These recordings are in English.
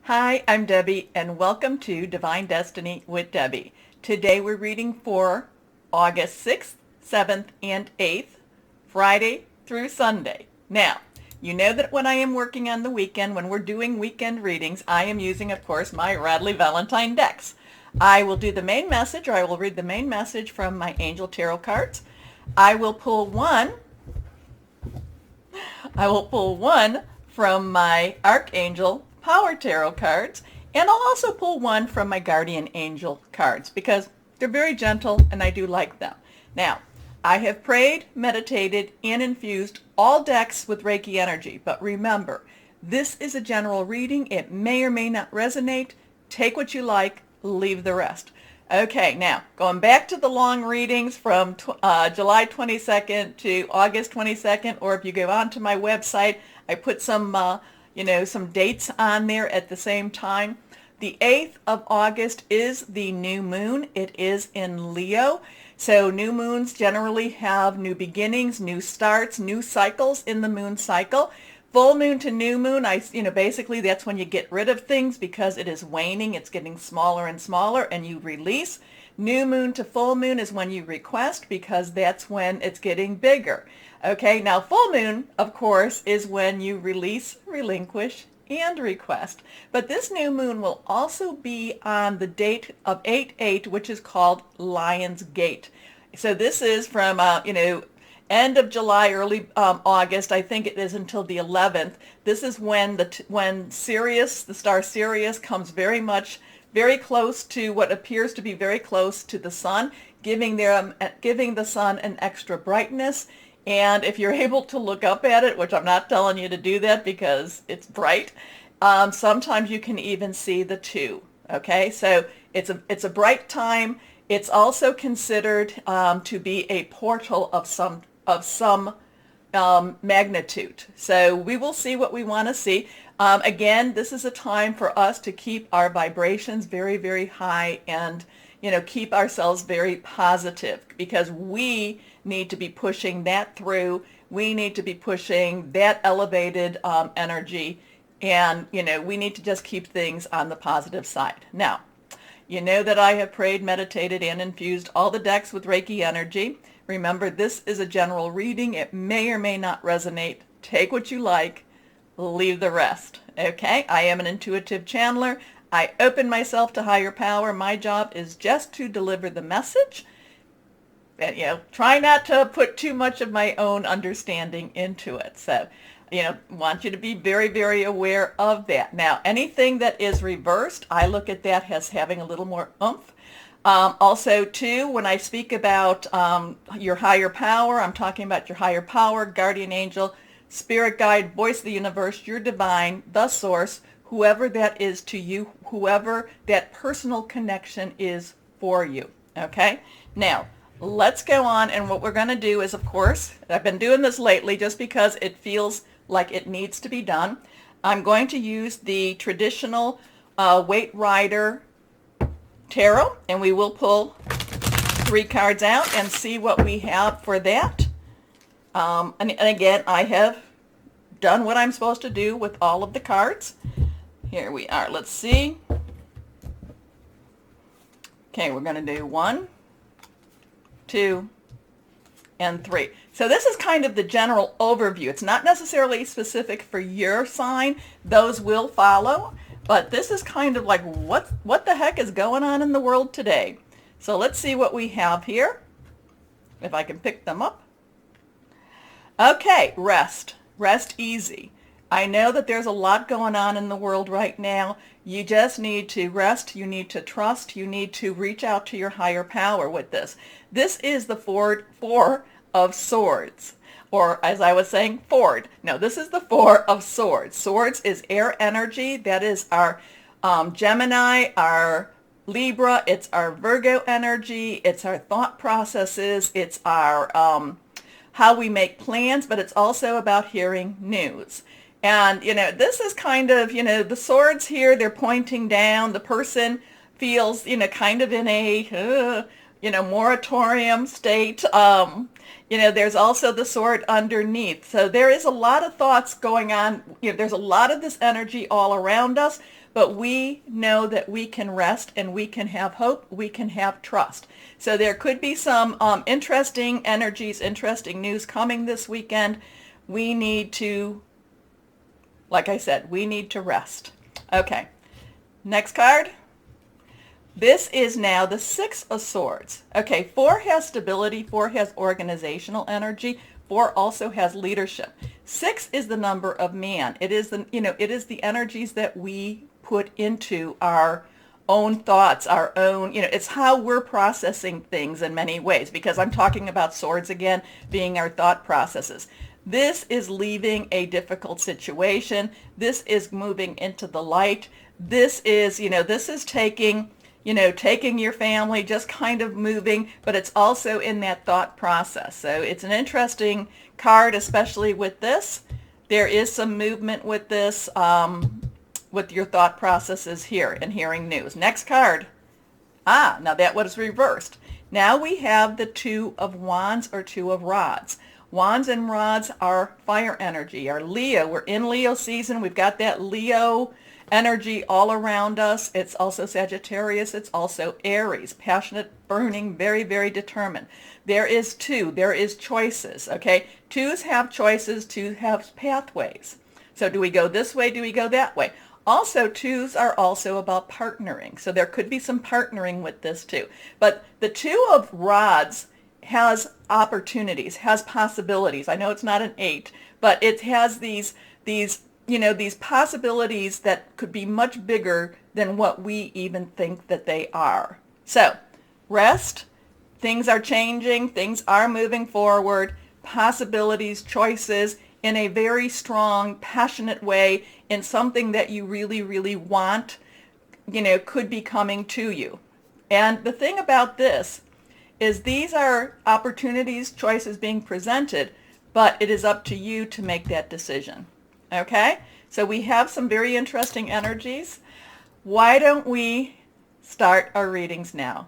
Hi, I'm Debbie, and welcome to Divine Destiny with Debbie. Today we're reading for August 6th, 7th, and 8th, Friday through Sunday. Now, you know that when I am working on the weekend, when we're doing weekend readings, I am using, of course, my Radley Valentine decks. I will do the main message, or I will read the main message from my Angel Tarot cards. I will pull one from my Archangel Power Tarot cards, and I'll also pull one from my Guardian Angel cards because they're very gentle and I do like them. Now, I have prayed, meditated, and infused all decks with Reiki energy, but remember, this is a general reading. It may or may not resonate. Take what you like, leave the rest. Okay, now going back to the long readings from July 22nd to August 22nd, or if you go onto my website, I put some dates on there at the same time. The 8th of August is the new moon. It is in Leo. So new moons generally have new beginnings, new starts, new cycles in the moon cycle. Full moon to new moon, basically that's when you get rid of things because it is waning. It's getting smaller and smaller and you release. New moon to full moon is when you request because that's when it's getting bigger. Okay, now full moon, of course, is when you release, relinquish, and request. But this new moon will also be on the date of 8/8, which is called Lion's Gate. So this is from, end of July, early August. I think it is until the 11th. This is when when Sirius, the star Sirius, comes very close to what appears to be very close to the sun, giving the sun an extra brightness. And if you're able to look up at it, which I'm not telling you to do that because it's bright, sometimes you can even see the two. Okay, so it's a bright time. It's also considered to be a portal of some magnitude. So we will see what we want to see. Again, this is a time for us to keep our vibrations very, very high and keep ourselves very positive because we need to be pushing that through. We need to be pushing that elevated energy, and we need to just keep things on the positive side. Now, you know that I have prayed, meditated, and infused all the decks with Reiki energy. Remember, this is a general reading. It may or may not resonate. Take what you like, leave the rest. Okay, I am an intuitive channeler. I open myself to higher power. My job is just to deliver the message. And, try not to put too much of my own understanding into it. So, want you to be very, very aware of that. Now, anything that is reversed, I look at that as having a little more oomph. Also, too, when I speak about your higher power, I'm talking about your higher power, guardian angel, spirit guide, voice of the universe, your divine, the source, whoever that is to you, whoever that personal connection is for you. Okay? Now, let's go on, and what we're going to do is, of course, I've been doing this lately just because it feels like it needs to be done. I'm going to use the traditional Weight Rider Tarot, and we will pull 3 cards out and see what we have for that. And again, I have done what I'm supposed to do with all of the cards. Here we are. Let's see. Okay, we're going to do 1, 2, and 3. So this is kind of the general overview. It's not necessarily specific for your sign. Those will follow. But this is kind of like what the heck is going on in the world today. So let's see what we have here. If I can pick them up. Okay, rest. Rest easy. I know that there's a lot going on in the world right now. You just need to rest. You need to trust. You need to reach out to your higher power with this. This is the Four of Swords. Or as I was saying, Ford. No, this is the Four of Swords. Swords is air energy. That is our Gemini, our Libra. It's our Virgo energy. It's our thought processes. It's our how we make plans, but it's also about hearing news. And, this is kind of, the swords here, they're pointing down. The person feels, kind of in a, moratorium state. There's also the sword underneath. So there is a lot of thoughts going on. There's a lot of this energy all around us, but we know that we can rest and we can have hope. We can have trust. So there could be some interesting energies, interesting news coming this weekend. We need to, like I said, we need to rest. Okay, next card. This is now the Six of Swords. Okay, 4 has stability, 4 has organizational energy, 4 also has leadership. 6 is the number of man. It is the energies that we put into our own thoughts, our own, it's how we're processing things in many ways, because I'm talking about swords again being our thought processes. This is leaving a difficult situation. This is moving into the light. This is, this is taking your family, just kind of moving, but it's also in that thought process. So it's an interesting card, especially with this. There is some movement with this, with your thought processes here and hearing news. Next card. Now that was reversed. Now we have the Two of Wands or Two of Rods. Wands and rods are fire energy, our Leo. We're in Leo season. We've got that Leo energy all around us. It's also Sagittarius. It's also Aries. Passionate, burning, very, very determined. There is choices, okay? Twos have choices. Twos have pathways. So do we go this way? Do we go that way? Also, twos are also about partnering. So there could be some partnering with this too. But the Two of Rods has opportunities, has possibilities. I know it's not an 8, but it has these possibilities that could be much bigger than what we even think that they are. So rest, things are changing, things are moving forward, possibilities, choices in a very strong, passionate way, in something that you really, really want, could be coming to you. And the thing about this is these are opportunities, choices being presented, but it is up to you to make that decision. Okay? So we have some very interesting energies. Why don't we start our readings now?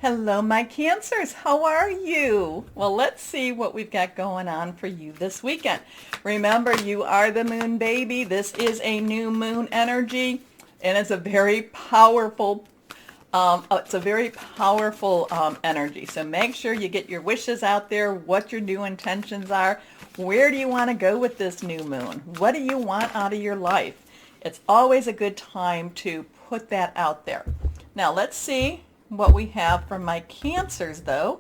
Hello, my Cancers. How are you? Well, let's see what we've got going on for you this weekend. Remember, you are the moon baby. This is a new moon energy, and it's a very powerful energy. So make sure you get your wishes out there, what your new intentions are. Where do you want to go with this new moon? What do you want out of your life? It's always a good time to put that out there. Now let's see what we have from my Cancers, though,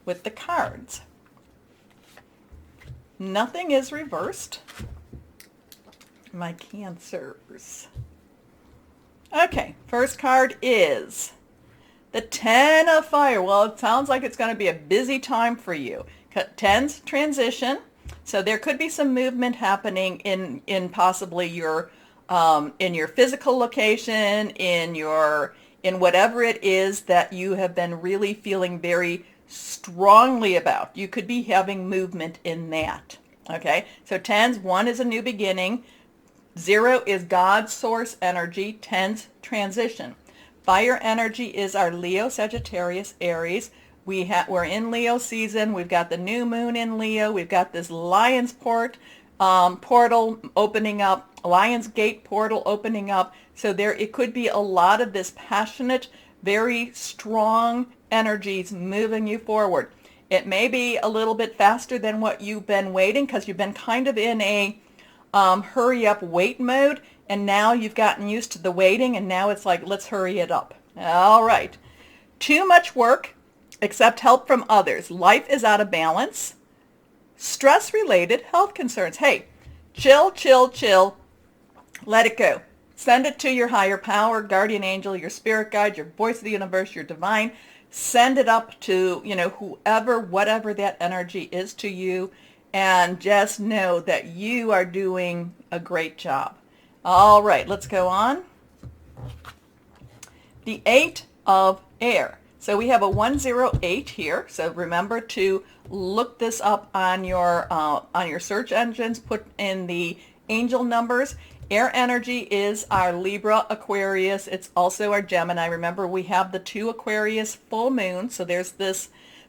with the cards. Nothing is reversed. My Cancers. Okay, first card is the Ten of Fire. Well, it sounds like it's going to be a busy time for you. Tens transition. So there could be some movement happening in possibly your in your physical location, in whatever it is that you have been really feeling very strongly about. You could be having movement in that. Okay, so tens, 1 is a new beginning. 0 is God's source energy. Tens, transition. Fire energy is our Leo, Sagittarius, Aries. We're in Leo season. We've got the new moon in Leo. We've got this Lion's portal opening up, Lion's Gate portal opening up. So it could be a lot of this passionate, very strong energies moving you forward. It may be a little bit faster than what you've been waiting, because you've been kind of in a hurry up wait mode, and now you've gotten used to the waiting, and now it's like, let's hurry it up. All right. Too much work. Accept help from others. Life is out of balance. Stress-related health concerns. Hey, chill, chill, chill. Let it go. Send it to your higher power, guardian angel, your spirit guide, your voice of the universe, your divine. Send it up to, whoever, whatever that energy is to you, and just know that you are doing a great job. All right, let's go on. The 8 of Air. So we have a 108 here. So remember to look this up on your search engines. Put in the angel numbers. Air energy is our Libra, Aquarius. It's also our Gemini. Remember, we have the 2 Aquarius full moon, so there's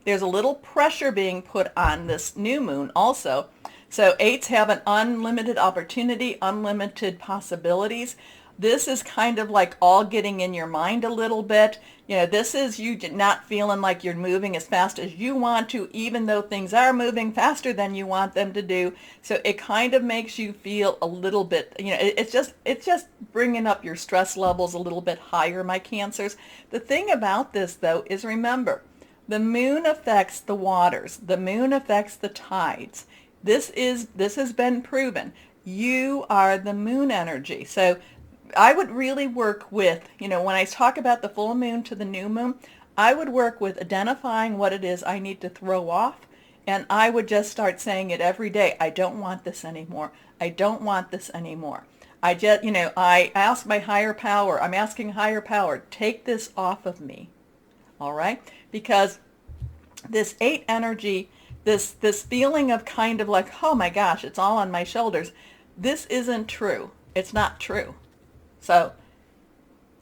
a little pressure being put on this new moon also. So 8s have an unlimited opportunity, unlimited possibilities. This is kind of like all getting in your mind a little bit. This is you not feeling like you're moving as fast as you want to, even though things are moving faster than you want them to do. So it kind of makes you feel a little bit, it's just bringing up your stress levels a little bit higher, my Cancers. The thing about this, though, is remember, the moon affects the waters. The moon affects the tides. This has been proven. You are the moon energy. So I would really work with, when I talk about the full moon to the new moon, I would work with identifying what it is I need to throw off, and I would just start saying it every day. I don't want this anymore. I don't want this anymore. I ask my higher power, I'm asking higher power, take this off of me. All right? Because this 8 energy, this feeling of kind of like, oh my gosh, it's all on my shoulders. This isn't true. It's not true. So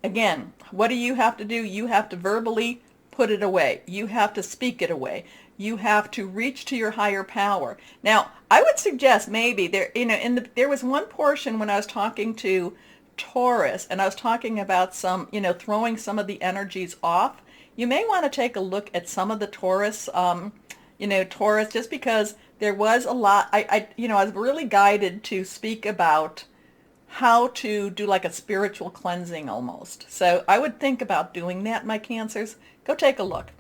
again, what do you have to do? You have to verbally put it away. You have to speak it away. You have to reach to your higher power. Now, I would suggest maybe there was one portion when I was talking to Taurus, and I was talking about some, throwing some of the energies off. You may want to take a look at some of the Taurus, Taurus, just because there was a lot. I was really guided to speak about how to do like a spiritual cleansing almost. So I would think about doing that, my Cancers. Go take a look.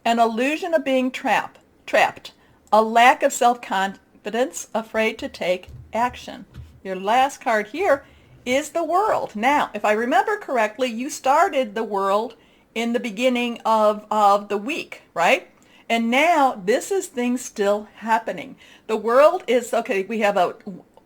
An illusion of being trapped. A lack of self-confidence, afraid to take action. Your last card here is the World. Now, if I remember correctly, you started the World in the beginning of the week, right? And now this is things still happening. The World is, okay, we have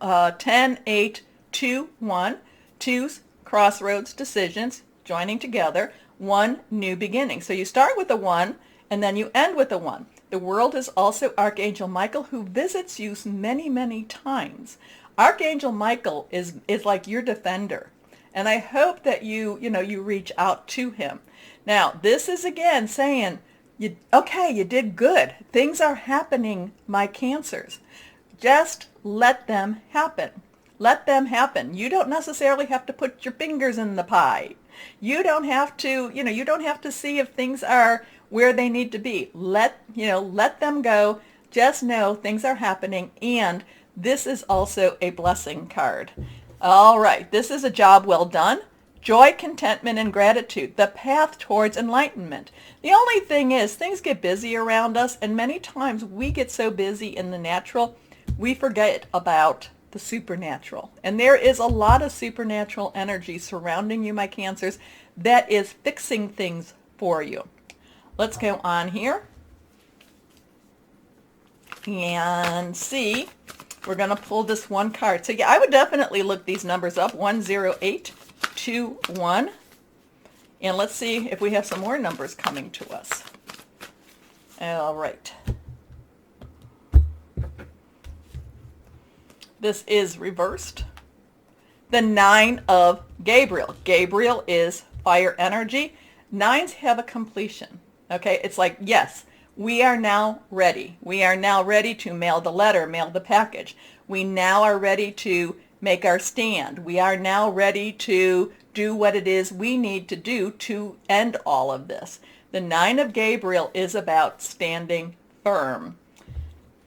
a 10, 8, 2, 1, 2 crossroads decisions joining together, 1 new beginning. So you start with a 1 and then you end with a 1. The World is also Archangel Michael, who visits you many, many times. Archangel Michael is like your defender. And I hope that you reach out to him. Now, this is again saying, you did good. Things are happening, my Cancers. Just let them happen. Let them happen. You don't necessarily have to put your fingers in the pie. You don't have to see if things are where they need to be. Let them go. Just know things are happening, and this is also a blessing card. All right, this is a job well done. Joy, contentment, and gratitude, the path towards enlightenment. The only thing is, things get busy around us, and many times we get so busy in the natural, we forget about the supernatural. And there is a lot of supernatural energy surrounding you, my Cancers, that is fixing things for you. Let's go on here and see. We're going to pull this one card. So yeah, I would definitely look these numbers up, 10821. And let's see if we have some more numbers coming to us. All right. This is reversed. The 9 of Gabriel. Gabriel is fire energy. 9s have a completion. Okay, it's like, yes, we are now ready. We are now ready to mail the letter, mail the package. We now are ready to make our stand. We are now ready to do what it is we need to do to end all of this. The 9 of Gabriel is about standing firm.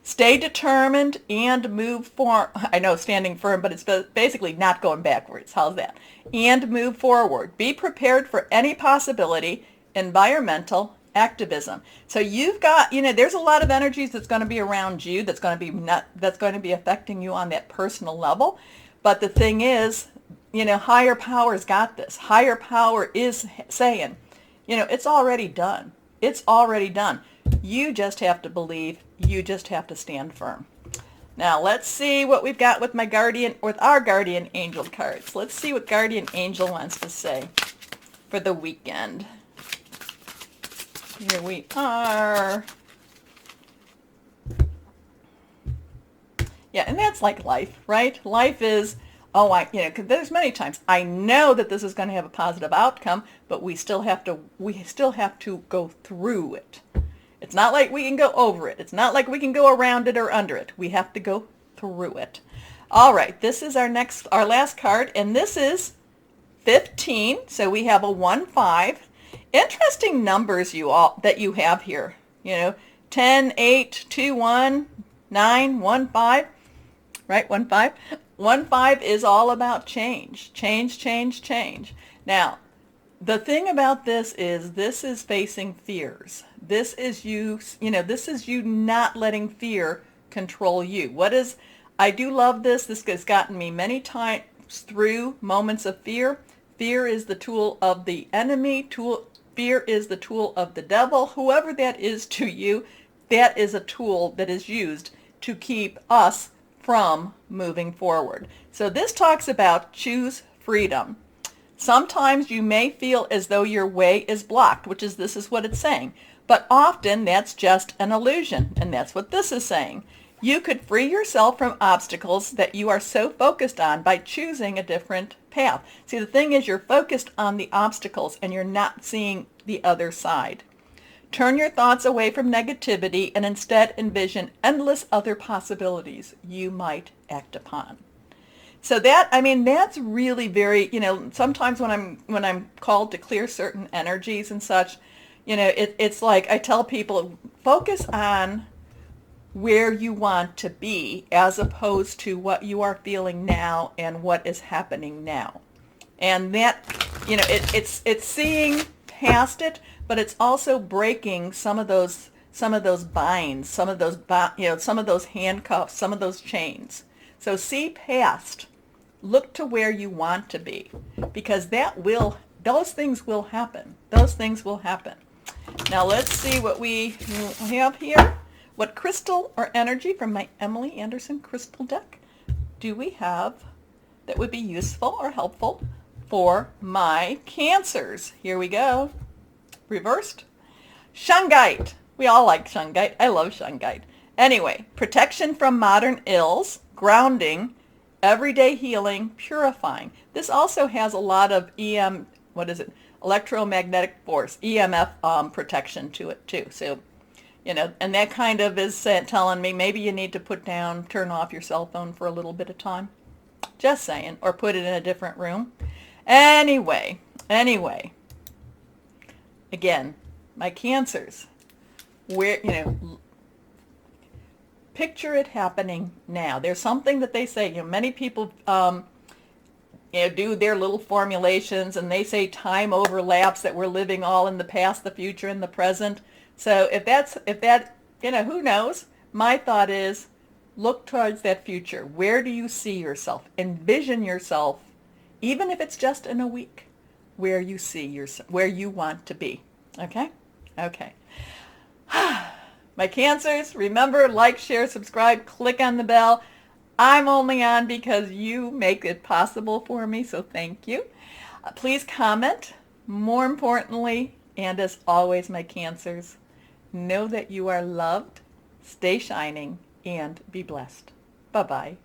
Stay determined and move forward. I know standing firm, but it's basically not going backwards. How's that? And move forward. Be prepared for any possibility. Environmental activism. So you've got, there's a lot of energies that's going to be around you that's going to be affecting you on that personal level. But the thing is, higher power's got this. Higher power is saying, it's already done. It's already done. You just have to believe. You just have to stand firm. Now let's see what we've got with our guardian angel cards. Let's see what guardian angel wants to say for the weekend. Here we are. Yeah, and that's like life, right? Life is oh, 'cause there's many times I know that this is going to have a positive outcome, but we still have to go through it. It's not like we can go over it. It's not like we can go around it or under it. We have to go through it. All right, this is our last card, and this is 15. So we have a 1, 5. Interesting numbers that you have here. 10, 8, 2, 1, 9, 1, 5. Right, 1, 5. 1, 5 is all about change. Change, change, change. Now, the thing about this is facing fears. This is this is you not letting fear control you. I do love this. This has gotten me many times through moments of fear. Fear is the tool of the enemy. Fear is the tool of the devil. Whoever that is to you, that is a tool that is used to keep us from moving forward. So this talks about choose freedom. Sometimes you may feel as though your way is blocked, this is what it's saying. But often that's just an illusion, and that's what this is saying. You could free yourself from obstacles that you are so focused on by choosing a different path. See, the thing is you're focused on the obstacles and you're not seeing the other side. Turn your thoughts away from negativity and instead envision endless other possibilities you might act upon. So that's really very, sometimes when I'm called to clear certain energies and such, it's like I tell people, focus on where you want to be as opposed to what you are feeling now and what is happening now. And that, it's seeing past it, but it's also breaking some of those binds, some of those handcuffs, some of those chains. So see past, look to where you want to be, because those things will happen. Those things will happen. Now let's see what we have here. What crystal or energy from my Emily Anderson crystal deck do we have that would be useful or helpful for my Cancers? Here we go. Reversed. Shungite. We all like shungite. I love shungite. Anyway, protection from modern ills, grounding, everyday healing, purifying. This also has a lot of electromagnetic force, EMF protection to it too. So, and that kind of is telling me maybe you need to turn off your cell phone for a little bit of time. Just saying. Or put it in a different room. Anyway. Again, my Cancers, picture it happening now. There's something that they say, many people do their little formulations and they say time overlaps, that we're living all in the past, the future, and the present. So if that, who knows? My thought is look towards that future. Where do you see yourself? Envision yourself, even if it's just in a week, where you see yourself, where you want to be. Okay? Okay. My Cancers, remember, like, share, subscribe, click on the bell. I'm only on because you make it possible for me, so thank you. Please comment. More importantly, and as always, my Cancers, know that you are loved, stay shining, and be blessed. Bye-bye.